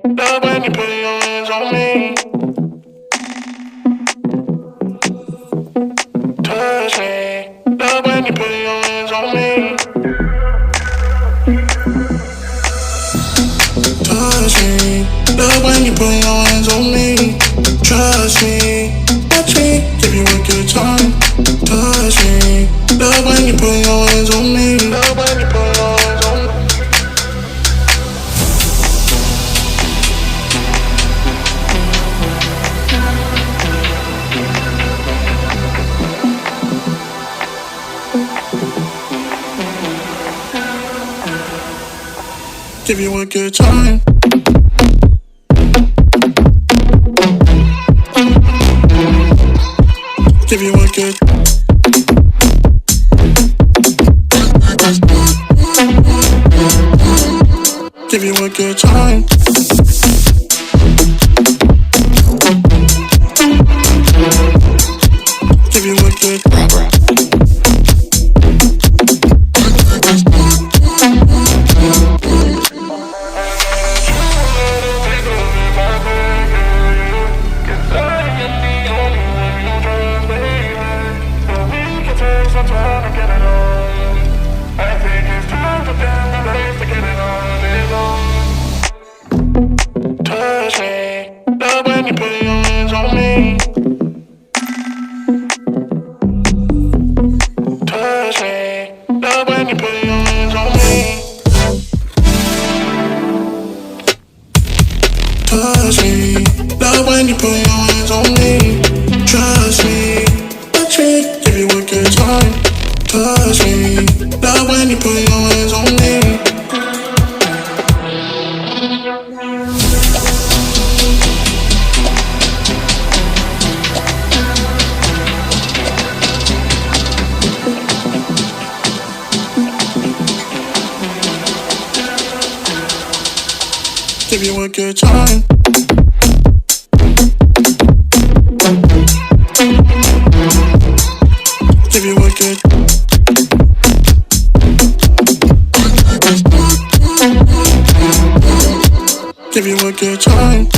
love when you put your hands on me. Touch me, love when you put your hands on me. Touch me, love when you put your hands on me. Trust me, watch me, give you a good time. Touch me, love when you put your hands on me. Love when you put your hands on me. Give you a good time. Give you a good. Give you a good time. Give you a good. Touch me, love when you put your hands on me. Touch me, love when you put your hands on me. Touch me, love when you put your hands on me. Trust me, touch me, give you a good time. Touch me, love when you put your hands on me. Give you a good time. Give you a good. Give you a good time.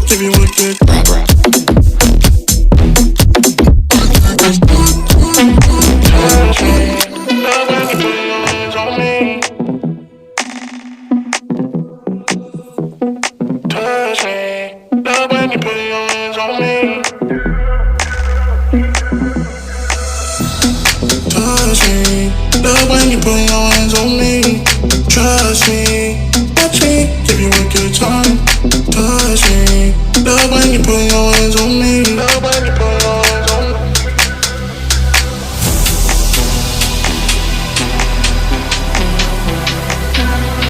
Give you a good. Touch me, love when you put your hands on me. Touch me, love when you put your hands on me. Trust me, watch me, give you a good time. Touch me, love when you put your hands on me. Love when you put